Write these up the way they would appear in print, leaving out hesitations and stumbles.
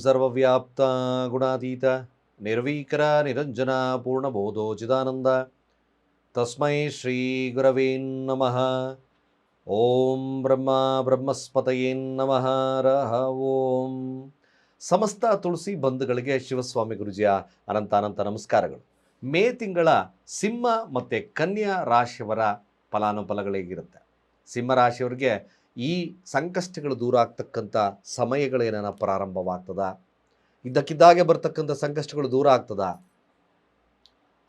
ಸರ್ವವ್ಯಾಪ್ತ ಗುಣಾತೀತ ನಿರ್ವೀಕರ ನಿರಂಜನ ಪೂರ್ಣಬೋಧೋ ಚಿದಾನಂದ ತಸ್ಮೈ ಶ್ರೀ ಗುರವೇ ನಮಃ. ಓಂ ಬ್ರಹ್ಮಸ್ಪತಯೇ ನಮಃ. ರಹ ಓಂ. ಸಮಸ್ತ ತುಳಸಿ ಬಂಧುಗಳಿಗೆ ಶಿವಸ್ವಾಮಿ ಗುರುಜಿಯ ಅನಂತ ನಮಸ್ಕಾರಗಳು. ಮೇ ತಿಂಗಳ ಸಿಂಹ ಮತ್ತು ಕನ್ಯಾ ರಾಶಿಯವರ ಫಲಾನುಫಲಗಳೇಗಿರುತ್ತೆ? ಸಿಂಹ ರಾಶಿಯವರಿಗೆ ಈ ಸಂಕಷ್ಟಗಳು ದೂರ ಆಗ್ತಕ್ಕಂಥ ಸಮಯಗಳೇನ ಪ್ರಾರಂಭವಾಗ್ತದ? ಇದ್ದಕ್ಕಿದ್ದಾಗೆ ಬರ್ತಕ್ಕಂಥ ಸಂಕಷ್ಟಗಳು ದೂರ ಆಗ್ತದ?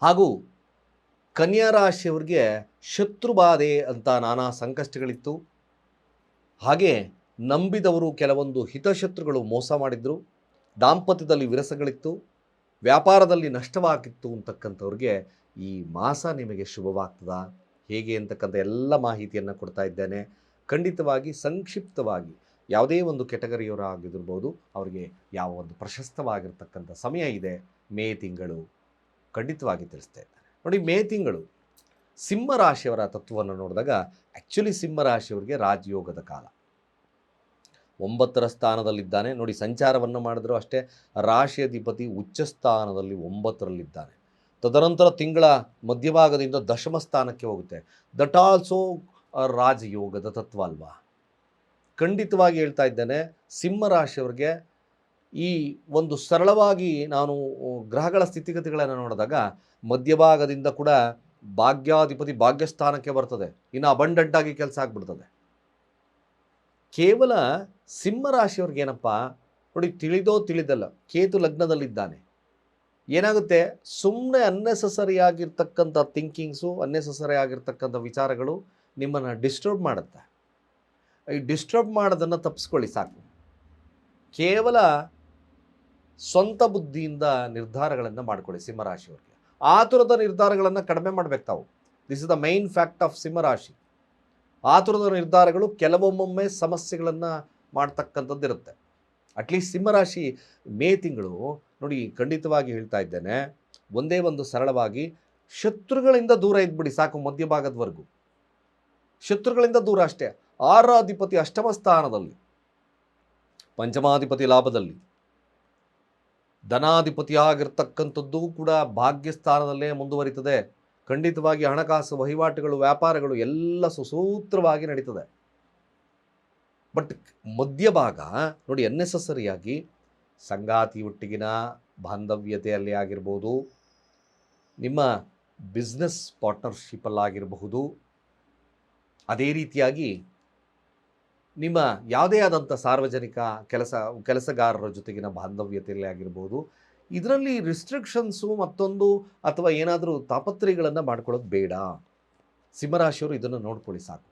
ಹಾಗೂ ಕನ್ಯಾ ರಾಶಿಯವರಿಗೆ ಶತ್ರುಬಾಧೆ ಅಂತ ನಾನಾ ಸಂಕಷ್ಟಗಳಿತ್ತು. ಹಾಗೆ ನಂಬಿದವರು ಕೆಲವೊಂದು ಹಿತಶತ್ರುಗಳು ಮೋಸ ಮಾಡಿದ್ರು, ದಾಂಪತ್ಯದಲ್ಲಿ ವಿರಸಗಳಿತ್ತು, ವ್ಯಾಪಾರದಲ್ಲಿ ನಷ್ಟವಾಗಿತ್ತು ಅಂತಕ್ಕಂಥವ್ರಿಗೆ ಈ ಮಾಸ ನಿಮಗೆ ಶುಭವಾಗ್ತದ ಹೇಗೆ ಅಂತಕ್ಕಂಥ ಎಲ್ಲ ಮಾಹಿತಿಯನ್ನು ಕೊಡ್ತಾ ಇದ್ದೇನೆ. ಖಂಡಿತವಾಗಿ ಸಂಕ್ಷಿಪ್ತವಾಗಿ ಯಾವುದೇ ಒಂದು ಕೆಟಗರಿಯವರ ಆಗಿರ್ಬೋದು ಅವರಿಗೆ ಯಾವ ಒಂದು ಪ್ರಶಸ್ತವಾಗಿರ್ತಕ್ಕಂಥ ಸಮಯ ಇದೆ ಮೇ ತಿಂಗಳು ಖಂಡಿತವಾಗಿ ತಿಳಿಸ್ತಾ ಇದ್ದಾರೆ. ನೋಡಿ, ಮೇ ತಿಂಗಳು ಸಿಂಹ ರಾಶಿಯವರ ತತ್ವವನ್ನು ನೋಡಿದಾಗ ಆ್ಯಕ್ಚುಲಿ ಸಿಂಹ ರಾಶಿಯವರಿಗೆ ರಾಜಯೋಗದ ಕಾಲ. 9ರ ಸ್ಥಾನದಲ್ಲಿದ್ದಾನೆ. ನೋಡಿ, ಸಂಚಾರವನ್ನು ಮಾಡಿದ್ರು ಅಷ್ಟೇ ರಾಶಿ ಅಧಿಪತಿ ಉಚ್ಚ ಸ್ಥಾನದಲ್ಲಿ 9ರಲ್ಲಿದ್ದಾನೆ. ತದನಂತರ ತಿಂಗಳ ಮಧ್ಯಭಾಗದಿಂದ ದಶಮ ಸ್ಥಾನಕ್ಕೆ ಹೋಗುತ್ತೆ. ದಟ್ ಆಲ್ಸೋ ರಾಜಯೋಗದ ತತ್ವ ಅಲ್ವಾ? ಖಂಡಿತವಾಗಿ ಹೇಳ್ತಾ ಇದ್ದೇನೆ, ಸಿಂಹ ರಾಶಿಯವರಿಗೆ ಈ ಒಂದು ಸರಳವಾಗಿ ನಾನು ಗ್ರಹಗಳ ಸ್ಥಿತಿಗತಿಗಳನ್ನು ನೋಡಿದಾಗ ಮಧ್ಯಭಾಗದಿಂದ ಕೂಡ ಭಾಗ್ಯಾಧಿಪತಿ ಭಾಗ್ಯಸ್ಥಾನಕ್ಕೆ ಬರ್ತದೆ. ಇನ್ನು ಅಬಂಡೆಂಟಾಗಿ ಕೆಲಸ ಆಗ್ಬಿಡ್ತದೆ. ಕೇವಲ ಸಿಂಹ ರಾಶಿಯವ್ರಿಗೆ ಏನಪ್ಪ ನೋಡಿ, ತಿಳಿದೋ ತಿಳಿದಲ್ಲ, ಕೇತು ಲಗ್ನದಲ್ಲಿದ್ದಾನೆ. ಏನಾಗುತ್ತೆ, ಸುಮ್ಮನೆ ಅನ್ನೆಸೆಸರಿ ಆಗಿರ್ತಕ್ಕಂಥ ಥಿಂಕಿಂಗ್ಸು, ಅನ್ನೆಸೆಸರಿ ಆಗಿರ್ತಕ್ಕಂಥ ವಿಚಾರಗಳು ನಿಮ್ಮನ್ನು ಡಿಸ್ಟರ್ಬ್ ಮಾಡುತ್ತೆ. ಈ ಡಿಸ್ಟರ್ಬ್ ಮಾಡೋದನ್ನು ತಪ್ಪಿಸ್ಕೊಳ್ಳಿ ಸಾಕು. ಕೇವಲ ಸ್ವಂತ ಬುದ್ಧಿಯಿಂದ ನಿರ್ಧಾರಗಳನ್ನು ಮಾಡಿಕೊಳ್ಳಿ ಸಿಂಹರಾಶಿಯವರಿಗೆ. ಆತುರದ ನಿರ್ಧಾರಗಳನ್ನು ಕಡಿಮೆ ಮಾಡಬೇಕು ತಾವು. This is the main fact of ಸಿಂಹರಾಶಿ. ಆತುರದ ನಿರ್ಧಾರಗಳು ಕೆಲವೊಮ್ಮೊಮ್ಮೆ ಸಮಸ್ಯೆಗಳನ್ನು ಮಾಡ್ತಕ್ಕಂಥದ್ದು ಇರುತ್ತೆ. ಅಟ್ಲೀಸ್ಟ್ ಸಿಂಹರಾಶಿ ಮೇ ತಿಂಗಳು ನೋಡಿ, ಖಂಡಿತವಾಗಿ ಹೇಳ್ತಾ ಇದ್ದೇನೆ, ಒಂದೇ ಒಂದು ಸರಳವಾಗಿ ಶತ್ರುಗಳಿಂದ ದೂರ ಇದ್ಬಿಡಿ ಸಾಕು. ಮಧ್ಯಭಾಗದವರೆಗೂ ಶತ್ರುಗಳಿಂದ ದೂರ ಅಷ್ಟೇ. 6ರ ಅಧಿಪತಿ ಅಷ್ಟಮ ಸ್ಥಾನದಲ್ಲಿ, ಪಂಚಮಾಧಿಪತಿ ಲಾಭದಲ್ಲಿ, ಧನಾಧಿಪತಿಯಾಗಿರ್ತಕ್ಕಂಥದ್ದು ಕೂಡ ಭಾಗ್ಯಸ್ಥಾನದಲ್ಲೇ ಮುಂದುವರಿತದೆ. ಖಂಡಿತವಾಗಿ ಹಣಕಾಸು ವಹಿವಾಟುಗಳು, ವ್ಯಾಪಾರಗಳು ಎಲ್ಲ ಸುಸೂತ್ರವಾಗಿ ನಡೀತದೆ. ಬಟ್ ಮಧ್ಯಭಾಗ ನೋಡಿ, ಅನ್ನೆಸೆಸರಿಯಾಗಿ ಸಂಗಾತಿ ಒಟ್ಟಿಗಿನ ಬಾಂಧವ್ಯತೆಯಲ್ಲಿ ಆಗಿರ್ಬೋದು, ನಿಮ್ಮ ಬಿಸ್ನೆಸ್ ಪಾರ್ಟ್ನರ್ಶಿಪ್ಪಲ್ಲಾಗಿರಬಹುದು, ಅದೇ ರೀತಿಯಾಗಿ ನಿಮ್ಮ ಯಾವುದೇ ಆದಂಥ ಸಾರ್ವಜನಿಕ ಕೆಲಸಗಾರರ ಜೊತೆಗಿನ ಬಾಂಧವ್ಯತೆಯಲ್ಲಿ ಆಗಿರ್ಬೋದು, ಇದರಲ್ಲಿ ರಿಸ್ಟ್ರಿಕ್ಷನ್ಸು ಮತ್ತೊಂದು ಅಥವಾ ಏನಾದರೂ ತಾಪತ್ರಯಗಳನ್ನು ಮಾಡ್ಕೊಳ್ಳೋದು ಬೇಡ. ಸಿಂಹರಾಶಿಯವರು ಇದನ್ನು ನೋಡ್ಕೊಳ್ಳಿ ಸಾಕು.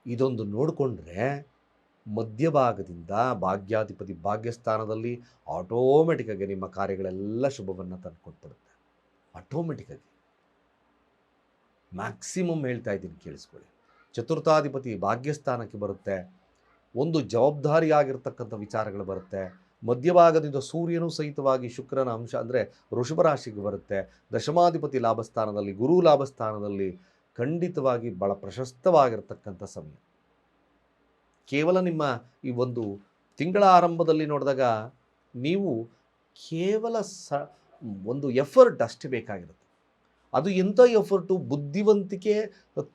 ಇದೊಂದು ನೋಡಿಕೊಂಡ್ರೆ ಮಧ್ಯಭಾಗದಿಂದ ಭಾಗ್ಯಾಧಿಪತಿ ಭಾಗ್ಯಸ್ಥಾನದಲ್ಲಿ ಆಟೋಮೆಟಿಕ್ಕಾಗಿ ನಿಮ್ಮ ಕಾರ್ಯಗಳೆಲ್ಲ ಶುಭವನ್ನು ತಂದುಕೊಟ್ಬಿಡುತ್ತೆ. ಆಟೋಮೆಟಿಕ್ಕಾಗಿ ಮ್ಯಾಕ್ಸಿಮಮ್ ಹೇಳ್ತಾ ಇದ್ದೀನಿ, ಕೇಳಿಸ್ಕೊಳ್ಳಿ. ಚತುರ್ಥಾಧಿಪತಿ ಭಾಗ್ಯಸ್ಥಾನಕ್ಕೆ ಬರುತ್ತೆ. ಒಂದು ಜವಾಬ್ದಾರಿಯಾಗಿರ್ತಕ್ಕಂಥ ವಿಚಾರಗಳು ಬರುತ್ತೆ. ಮಧ್ಯಭಾಗದಿಂದ ಸೂರ್ಯನೂ ಸಹಿತವಾಗಿ ಶುಕ್ರನ ಅಂಶ ಅಂದರೆ ವೃಷಭ ರಾಶಿಗೆ ಬರುತ್ತೆ. ದಶಮಾಧಿಪತಿ ಲಾಭಸ್ಥಾನದಲ್ಲಿ, ಗುರು ಲಾಭಸ್ಥಾನದಲ್ಲಿ ಖಂಡಿತವಾಗಿ ಭಾಳ ಪ್ರಶಸ್ತವಾಗಿರ್ತಕ್ಕಂಥ ಸಮಯ. ಕೇವಲ ನಿಮ್ಮ ಈ ಒಂದು ತಿಂಗಳ ಆರಂಭದಲ್ಲಿ ನೋಡಿದಾಗ ನೀವು ಕೇವಲ ಒಂದು ಎಫರ್ಟ್ ಅಷ್ಟೇ ಬೇಕಾಗಿರುತ್ತೆ. ಅದು ಎಂಥ ಎಫರ್ಟು? ಬುದ್ಧಿವಂತಿಕೆ,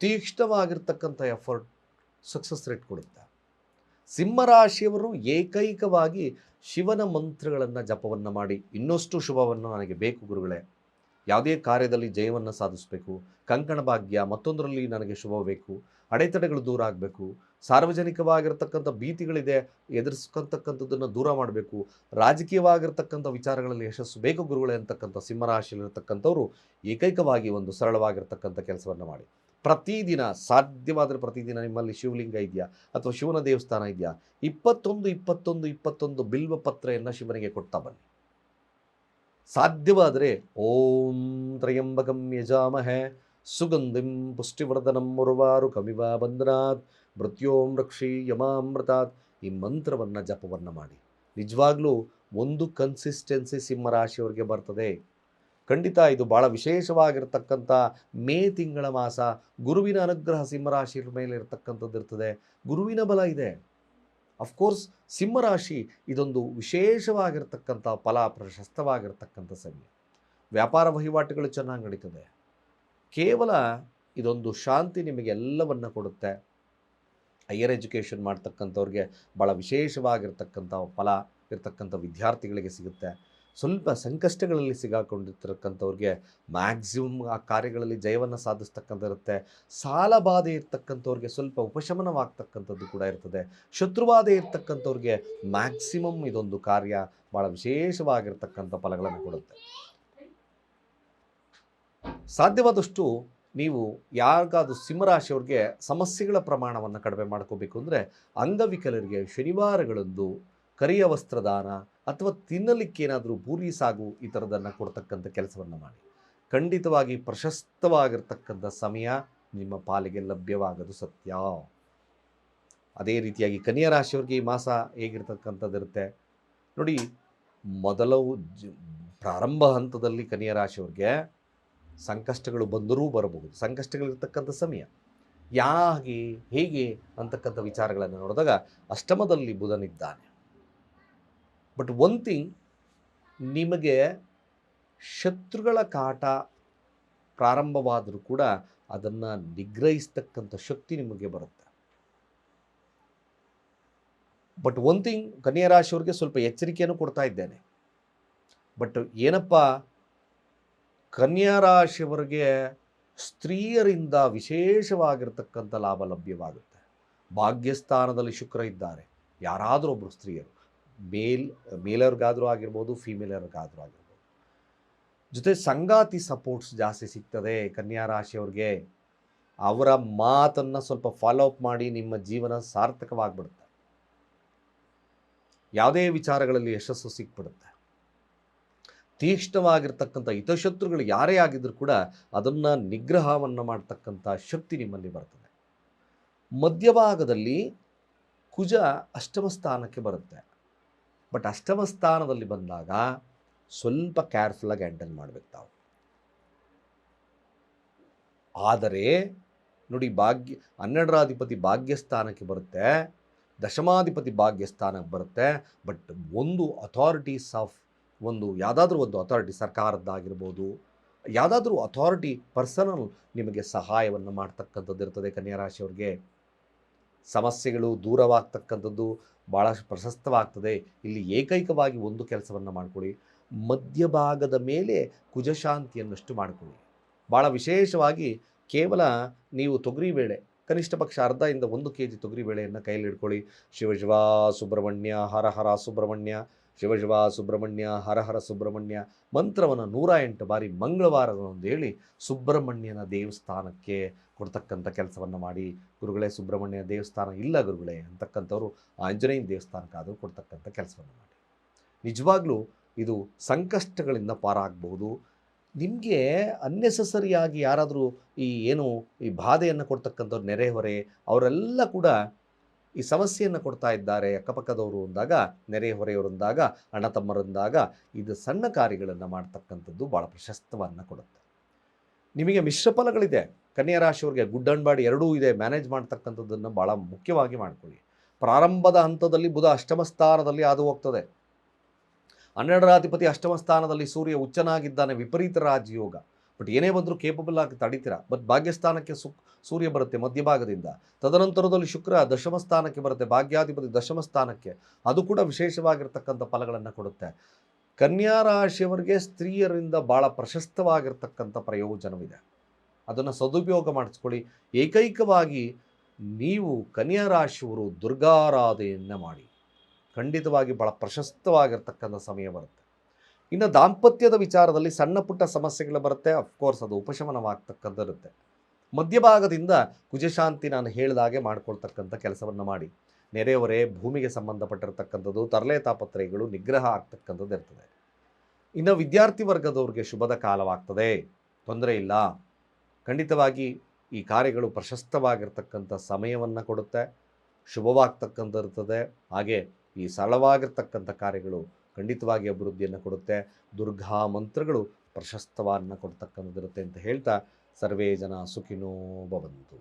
ತೀಕ್ಷ್ಣವಾಗಿರ್ತಕ್ಕಂಥ ಎಫರ್ಟ್ ಸಕ್ಸಸ್ ರೇಟ್ ಕೊಡುತ್ತೆ. ಸಿಂಹರಾಶಿಯವರು ಏಕೈಕವಾಗಿ ಶಿವನ ಮಂತ್ರಗಳನ್ನು ಜಪವನ್ನು ಮಾಡಿ, ಇನ್ನಷ್ಟು ಶುಭವನ್ನು ನನಗೆ ಬೇಕು ಗುರುಗಳೇ, ಯಾವುದೇ ಕಾರ್ಯದಲ್ಲಿ ಜಯವನ್ನು ಸಾಧಿಸಬೇಕು, ಕಂಕಣ ಭಾಗ್ಯ ಮತ್ತೊಂದರಲ್ಲಿ ನನಗೆ ಶುಭ ಬೇಕು, ಅಡೆತಡೆಗಳು ದೂರ ಆಗಬೇಕು, ಸಾರ್ವಜನಿಕವಾಗಿರ್ತಕ್ಕಂಥ ಭೀತಿಗಳಿದೆ ಎದುರಿಸ್ಕೊತಕ್ಕಂಥದ್ದನ್ನು ದೂರ ಮಾಡಬೇಕು, ರಾಜಕೀಯವಾಗಿರ್ತಕ್ಕಂಥ ವಿಚಾರಗಳಲ್ಲಿ ಯಶಸ್ಸು ಬೇಕು ಗುರುಗಳೇ ಅಂತಕ್ಕಂಥ ಸಿಂಹರಾಶಿಯಲ್ಲಿರ್ತಕ್ಕಂಥವ್ರು ಏಕೈಕವಾಗಿ ಒಂದು ಸರಳವಾಗಿರ್ತಕ್ಕಂಥ ಕೆಲಸವನ್ನು ಮಾಡಿ. ಪ್ರತಿದಿನ ಸಾಧ್ಯವಾದರೆ ಪ್ರತಿದಿನ ನಿಮ್ಮಲ್ಲಿ ಶಿವಲಿಂಗ ಇದೆಯಾ ಅಥವಾ ಶಿವನ ದೇವಸ್ಥಾನ ಇದೆಯಾ, 21 ಬಿಲ್ವ ಪತ್ರೆಯನ್ನು ಶಿವನಿಗೆ ಕೊಡ್ತಾ ಬನ್ನಿ. ಸಾಧ್ಯವಾದರೆ ಓಂ ತ್ರಯಂಬಕಂ ಯಜಾಮಹೇ ಸುಗಂಧಿಂ ಪುಷ್ಟಿವರ್ಧನಂ ಉರ್ವಾರುಕಮಿವ ಬಂಧನಾತ್ ಮೃತ್ಯೋಂ ರಕ್ಷಿ ಯಮಾಮೃತಾತ್ ಈ ಮಂತ್ರವನ್ನು ಜಪವನ್ನು ಮಾಡಿ. ನಿಜವಾಗ್ಲೂ ಒಂದು ಕನ್ಸಿಸ್ಟೆನ್ಸಿ ಸಿಂಹರಾಶಿಯವರಿಗೆ ಬರ್ತದೆ. ಖಂಡಿತ ಇದು ಭಾಳ ವಿಶೇಷವಾಗಿರ್ತಕ್ಕಂಥ ಮೇ ತಿಂಗಳ ಮಾಸ. ಗುರುವಿನ ಅನುಗ್ರಹ ಸಿಂಹರಾಶಿಯ ಮೇಲೆ ಇರತಕ್ಕಂಥದ್ದು ಇರ್ತದೆ. ಗುರುವಿನ ಬಲ ಇದೆ. ಅಫ್ಕೋರ್ಸ್ ಸಿಂಹರಾಶಿ ಇದೊಂದು ವಿಶೇಷವಾಗಿರ್ತಕ್ಕಂಥ ಫಲ ಪ್ರಶಸ್ತವಾಗಿರ್ತಕ್ಕಂಥ ಸಮಯ. ವ್ಯಾಪಾರ ವಹಿವಾಟುಗಳು ಚೆನ್ನಾಗಿ ನಡೀತದೆ. ಕೇವಲ ಇದೊಂದು ಶಾಂತಿ ನಿಮಗೆಲ್ಲವನ್ನು ಕೊಡುತ್ತೆ. ಹೈಯರ್ ಎಜುಕೇಷನ್ ಮಾಡ್ತಕ್ಕಂಥವ್ರಿಗೆ ಭಾಳ ವಿಶೇಷವಾಗಿರ್ತಕ್ಕಂಥ ಫಲ ಇರ್ತಕ್ಕಂಥ ವಿದ್ಯಾರ್ಥಿಗಳಿಗೆ ಸಿಗುತ್ತೆ. ಸ್ವಲ್ಪ ಸಂಕಷ್ಟಗಳಲ್ಲಿ ಸಿಗಾಕೊಂಡಿರ್ತಕ್ಕಂಥವ್ರಿಗೆ ಮ್ಯಾಕ್ಸಿಮಮ್ ಆ ಕಾರ್ಯಗಳಲ್ಲಿ ಜಯವನ್ನು ಸಾಧಿಸ್ತಕ್ಕಂಥಿರುತ್ತೆ. ಸಾಲ ಬಾಧೆ ಇರ್ತಕ್ಕಂಥವ್ರಿಗೆ ಸ್ವಲ್ಪ ಉಪಶಮನವಾಗ್ತಕ್ಕಂಥದ್ದು ಕೂಡ ಇರ್ತದೆ. ಶತ್ರುವಾದೆ ಇರ್ತಕ್ಕಂಥವ್ರಿಗೆ ಮ್ಯಾಕ್ಸಿಮಮ್ ಇದೊಂದು ಕಾರ್ಯ ಭಾಳ ವಿಶೇಷವಾಗಿರ್ತಕ್ಕಂಥ ಫಲಗಳನ್ನು ಕೊಡುತ್ತೆ. ಸಾಧ್ಯವಾದಷ್ಟು ನೀವು ಯಾರಿಗಾದ್ರೂ ಸಿಂಹರಾಶಿಯವ್ರಿಗೆ ಸಮಸ್ಯೆಗಳ ಪ್ರಮಾಣವನ್ನು ಕಡಿಮೆ ಮಾಡ್ಕೋಬೇಕು ಅಂದರೆ ಅಂಗವಿಕಲರಿಗೆ ಶನಿವಾರಗಳಂದು ಕರಿಯ ವಸ್ತ್ರದಾನ ಅಥವಾ ತಿನ್ನಲಿಕ್ಕೆ ಏನಾದರೂ ಪೂರಿ ಸಾಗು ಈ ಥರದನ್ನು ಕೊಡ್ತಕ್ಕಂಥ ಕೆಲಸವನ್ನು ಮಾಡಿ. ಖಂಡಿತವಾಗಿ ಪ್ರಶಸ್ತವಾಗಿರ್ತಕ್ಕಂಥ ಸಮಯ ನಿಮ್ಮ ಪಾಲಿಗೆ ಲಭ್ಯವಾಗೋದು ಸತ್ಯ. ಅದೇ ರೀತಿಯಾಗಿ ಕನ್ಯಾ ರಾಶಿಯವ್ರಿಗೆ ಈ ಮಾಸ ಹೇಗಿರ್ತಕ್ಕಂಥದ್ದಿರುತ್ತೆ ನೋಡಿ. ಮೊದಲು ಪ್ರಾರಂಭ ಹಂತದಲ್ಲಿ ಕನ್ಯಾ ರಾಶಿಯವ್ರಿಗೆ ಸಂಕಷ್ಟಗಳು ಬಂದರೂ ಬರಬಹುದು. ಸಂಕಷ್ಟಗಳಿರ್ತಕ್ಕಂಥ ಸಮಯ ಹೇಗೆ ಅಂತಕ್ಕಂಥ ವಿಚಾರಗಳನ್ನು ನೋಡಿದಾಗ ಅಷ್ಟಮದಲ್ಲಿ ಬುಧನಿದ್ದಾನೆ. ಬಟ್ ಒನ್ ಥಿಂಗ್, ನಿಮಗೆ ಶತ್ರುಗಳ ಕಾಟ ಪ್ರಾರಂಭವಾದರೂ ಕೂಡ ಅದನ್ನು ನಿಗ್ರಹಿಸ್ತಕ್ಕಂಥ ಶಕ್ತಿ ನಿಮಗೆ ಬರುತ್ತೆ. ಬಟ್ ಒನ್ ಥಿಂಗ್, ಕನ್ಯಾ ರಾಶಿಯವ್ರಿಗೆ ಸ್ವಲ್ಪ ಎಚ್ಚರಿಕೆಯನ್ನು ಕೊಡ್ತಾ ಇದ್ದೇನೆ. ಬಟ್ ಏನಪ್ಪ, ಕನ್ಯಾ ರಾಶಿಯವರಿಗೆ ಸ್ತ್ರೀಯರಿಂದ ವಿಶೇಷವಾಗಿರ್ತಕ್ಕಂಥ ಲಾಭ ಲಭ್ಯವಾಗುತ್ತೆ. ಭಾಗ್ಯಸ್ಥಾನದಲ್ಲಿ ಶುಕ್ರ ಇದ್ದಾರೆ. ಯಾರಾದರೂ ಒಬ್ಬರು ಸ್ತ್ರೀಯರು, ಮೇಲವ್ರಿಗಾದರೂ ಆಗಿರ್ಬೋದು, ಫೀಮೇಲರ್ಗಾದರೂ ಆಗಿರ್ಬೋದು. ಜೊತೆ ಸಂಗಾತಿ ಸಪೋರ್ಟ್ಸ್ ಜಾಸ್ತಿ ಸಿಗ್ತದೆ ಕನ್ಯಾ ರಾಶಿಯವ್ರಿಗೆ. ಅವರ ಮಾತನ್ನು ಸ್ವಲ್ಪ ಫಾಲೋ ಅಪ್ ಮಾಡಿ ನಿಮ್ಮ ಜೀವನ ಸಾರ್ಥಕವಾಗಿಬಿಡುತ್ತೆ. ಯಾವುದೇ ವಿಚಾರಗಳಲ್ಲಿ ಯಶಸ್ಸು ಸಿಕ್ಬಿಡುತ್ತೆ. ತೀಕ್ಷ್ಣವಾಗಿರ್ತಕ್ಕಂಥ ಹಿತಶತ್ರುಗಳು ಯಾರೇ ಆಗಿದ್ರೂ ಕೂಡ ಅದನ್ನು ನಿಗ್ರಹವನ್ನು ಮಾಡ್ತಕ್ಕಂಥ ಶಕ್ತಿ ನಿಮ್ಮಲ್ಲಿ ಬರ್ತದೆ. ಮಧ್ಯಭಾಗದಲ್ಲಿ ಕುಜ ಅಷ್ಟಮ ಸ್ಥಾನಕ್ಕೆ ಬರುತ್ತೆ. ಬಟ್ ಅಷ್ಟಮ ಸ್ಥಾನದಲ್ಲಿ ಬಂದಾಗ ಸ್ವಲ್ಪ ಕೇರ್ಫುಲ್ಲಾಗಿ ಹ್ಯಾಂಡಲ್ ಮಾಡಬೇಕು ತಾವು. ಆದರೆ ನೋಡಿ, 12ರಾಧಿಪತಿ ಭಾಗ್ಯಸ್ಥಾನಕ್ಕೆ ಬರುತ್ತೆ, ದಶಮಾಧಿಪತಿ ಭಾಗ್ಯಸ್ಥಾನಕ್ಕೆ ಬರುತ್ತೆ. ಬಟ್ ಒಂದು ಅಥಾರಿಟೀಸ್ ಆಫ್ ಯಾವುದಾದ್ರೂ ಒಂದು ಅಥಾರಿಟಿ, ಸರ್ಕಾರದ್ದಾಗಿರ್ಬೋದು, ಯಾವುದಾದ್ರೂ ಅಥಾರಿಟಿ ಪರ್ಸನಲ್ ನಿಮಗೆ ಸಹಾಯವನ್ನು ಮಾಡ್ತಕ್ಕಂಥದ್ದು ಇರ್ತದೆ. ಕನ್ಯಾ ರಾಶಿಯವ್ರಿಗೆ ಸಮಸ್ಯೆಗಳು ದೂರವಾಗ್ತಕ್ಕಂಥದ್ದು ಭಾಳ ಪ್ರಶಸ್ತವಾಗ್ತದೆ. ಇಲ್ಲಿ ಏಕೈಕವಾಗಿ ಒಂದು ಕೆಲಸವನ್ನು ಮಾಡಿಕೊಳ್ಳಿ, ಮಧ್ಯಭಾಗದ ಮೇಲೆ ಕುಜಶಾಂತಿಯನ್ನಷ್ಟು ಮಾಡಿಕೊಳ್ಳಿ. ಭಾಳ ವಿಶೇಷವಾಗಿ ಕೇವಲ ನೀವು ತೊಗರಿಬೇಳೆ, ಕನಿಷ್ಠ ಪಕ್ಷ ಅರ್ಧದಿಂದ 1 kg ತೊಗರಿಬೇಳೆಯನ್ನು ಕೈಯಲ್ಲಿ ಹಿಡ್ಕೊಳ್ಳಿ. ಶಿವ ಸುಬ್ರಹ್ಮಣ್ಯ ಹರ ಹರ ಸುಬ್ರಹ್ಮಣ್ಯ, ಶಿವ ಸುಬ್ರಹ್ಮಣ್ಯ ಹರ ಹರ ಸುಬ್ರಹ್ಮಣ್ಯ ಮಂತ್ರವನ್ನು 108 ಬಾರಿ ಮಂಗಳವಾರದಂದು ಹೇಳಿ ಸುಬ್ರಹ್ಮಣ್ಯನ ದೇವಸ್ಥಾನಕ್ಕೆ ಕೊಡ್ತಕ್ಕಂಥ ಕೆಲಸವನ್ನು ಮಾಡಿ. ಗುರುಗಳೇ, ಸುಬ್ರಹ್ಮಣ್ಯ ದೇವಸ್ಥಾನ ಇಲ್ಲ ಗುರುಗಳೇ ಅಂತಕ್ಕಂಥವ್ರು ಆಂಜನೇಯನ ದೇವಸ್ಥಾನಕ್ಕಾದರೂ ಕೊಡ್ತಕ್ಕಂಥ ಕೆಲಸವನ್ನು ಮಾಡಿ. ನಿಜವಾಗ್ಲೂ ಇದು ಸಂಕಷ್ಟಗಳಿಂದ ಪಾರಾಗಬಹುದು. ನಿಮಗೆ ಅನ್ನೆಸಸರಿಯಾಗಿ ಯಾರಾದರೂ ಈ ಬಾಧೆಯನ್ನು ಕೊಡ್ತಕ್ಕಂಥವ್ರು ನೆರೆಹೊರೆ ಅವರೆಲ್ಲ ಕೂಡ ಈ ಸಮಸ್ಯೆಯನ್ನು ಕೊಡ್ತಾ ಇದ್ದಾರೆ, ಅಕ್ಕಪಕ್ಕದವರು ಅಂದಾಗ, ನೆರೆಹೊರೆಯವರು ಅಂದಾಗ, ಅಣ್ಣ ತಮ್ಮರಂದಾಗ ಇದು ಸಣ್ಣ ಕಾರ್ಯಗಳನ್ನು ಮಾಡ್ತಕ್ಕಂಥದ್ದು ಭಾಳ ಪ್ರಶಸ್ತವನ್ನು ಕೊಡುತ್ತೆ. ನಿಮಗೆ ಮಿಶ್ರ ಫಲಗಳಿದೆ. ಕನ್ಯಾ ರಾಶಿಯವ್ರಿಗೆ ಗುಡ್ ಆ್ಯಂಡ್ ಬ್ಯಾಡ್ ಎರಡೂ ಇದೆ. ಮ್ಯಾನೇಜ್ ಮಾಡ್ತಕ್ಕಂಥದ್ದನ್ನು ಭಾಳ ಮುಖ್ಯವಾಗಿ ಮಾಡ್ಕೊಳ್ಳಿ. ಪ್ರಾರಂಭದ ಹಂತದಲ್ಲಿ ಬುಧ ಅಷ್ಟಮ ಸ್ಥಾನದಲ್ಲಿ ಹಾದು ಹೋಗ್ತದೆ. 12ರಾಧಿಪತಿ ಅಷ್ಟಮ ಸ್ಥಾನದಲ್ಲಿ ಸೂರ್ಯ ಉಚ್ಚನಾಗಿದ್ದಾನೆ, ವಿಪರೀತ ರಾಜಯೋಗ. ಬಟ್ ಏನೇ ಬಂದರೂ ಕೇಪಬಲ್ ಆಗಿ ತಡಿತೀರಾ. ಬಟ್ ಭಾಗ್ಯಸ್ಥಾನಕ್ಕೆ ಸೂರ್ಯ ಬರುತ್ತೆ ಮಧ್ಯಭಾಗದಿಂದ. ತದನಂತರದಲ್ಲಿ ಶುಕ್ರ ದಶಮ ಸ್ಥಾನಕ್ಕೆ ಬರುತ್ತೆ, ಭಾಗ್ಯಾಧಿಪತಿ ದಶಮ ಸ್ಥಾನಕ್ಕೆ. ಅದು ಕೂಡ ವಿಶೇಷವಾಗಿರ್ತಕ್ಕಂಥ ಫಲಗಳನ್ನು ಕೊಡುತ್ತೆ. ಕನ್ಯಾ ರಾಶಿಯವರಿಗೆ ಸ್ತ್ರೀಯರಿಂದ ಭಾಳ ಪ್ರಶಸ್ತವಾಗಿರ್ತಕ್ಕಂಥ ಪ್ರಯೋಜನವಿದೆ. ಅದನ್ನು ಸದುಪಯೋಗ ಮಾಡಿಸ್ಕೊಳ್ಳಿ. ಏಕೈಕವಾಗಿ ನೀವು ಕನ್ಯಾ ರಾಶಿಯವರು ದುರ್ಗಾರಾಧನೆಯನ್ನು ಮಾಡಿ. ಖಂಡಿತವಾಗಿ ಭಾಳ ಪ್ರಶಸ್ತವಾಗಿರ್ತಕ್ಕಂಥ ಸಮಯ ಬರುತ್ತೆ. ಇನ್ನು ದಾಂಪತ್ಯದ ವಿಚಾರದಲ್ಲಿ ಸಣ್ಣ ಪುಟ್ಟ ಸಮಸ್ಯೆಗಳು ಬರುತ್ತೆ. ಅಫ್ಕೋರ್ಸ್ ಅದು ಉಪಶಮನವಾಗ್ತಕ್ಕಂಥದ್ದಿರುತ್ತೆ. ಮಧ್ಯಭಾಗದಿಂದ ಕುಜಶಾಂತಿ ನಾನು ಹೇಳಿದಾಗೆ ಮಾಡ್ಕೊಳ್ತಕ್ಕಂಥ ಕೆಲಸವನ್ನು ಮಾಡಿ. ನೆರೆಹೊರೆ, ಭೂಮಿಗೆ ಸಂಬಂಧಪಟ್ಟಿರ್ತಕ್ಕಂಥದ್ದು, ತರಲೆ ತಾಪತ್ರಯಗಳು ನಿಗ್ರಹ ಆಗ್ತಕ್ಕಂಥದ್ದು ಇರ್ತದೆ. ಇನ್ನು ವಿದ್ಯಾರ್ಥಿ ವರ್ಗದವ್ರಿಗೆ ಶುಭದ ಕಾಲವಾಗ್ತದೆ, ತೊಂದರೆ ಇಲ್ಲ. ಖಂಡಿತವಾಗಿ ಈ ಕಾರ್ಯಗಳು ಪ್ರಶಸ್ತವಾಗಿರ್ತಕ್ಕಂಥ ಸಮಯವನ್ನು ಕೊಡುತ್ತೆ, ಶುಭವಾಗ್ತಕ್ಕಂಥಿರ್ತದೆ. ಹಾಗೆ ಈ ಸರಳವಾಗಿರ್ತಕ್ಕಂಥ ಕಾರ್ಯಗಳು ಖಂಡಿತವಾಗಿ ಅಭಿವೃದ್ಧಿಯನ್ನು ಕೊಡುತ್ತೆ. ದುರ್ಗಾ ಮಂತ್ರಗಳು ಪ್ರಶಸ್ತವನ್ನು ಕೊಡ್ತಕ್ಕಂಥದ್ದಿರುತ್ತೆ ಅಂತ ಹೇಳ್ತಾ, ಸರ್ವೇ ಜನ ಸುಖಿನೋ ಭವಂತು.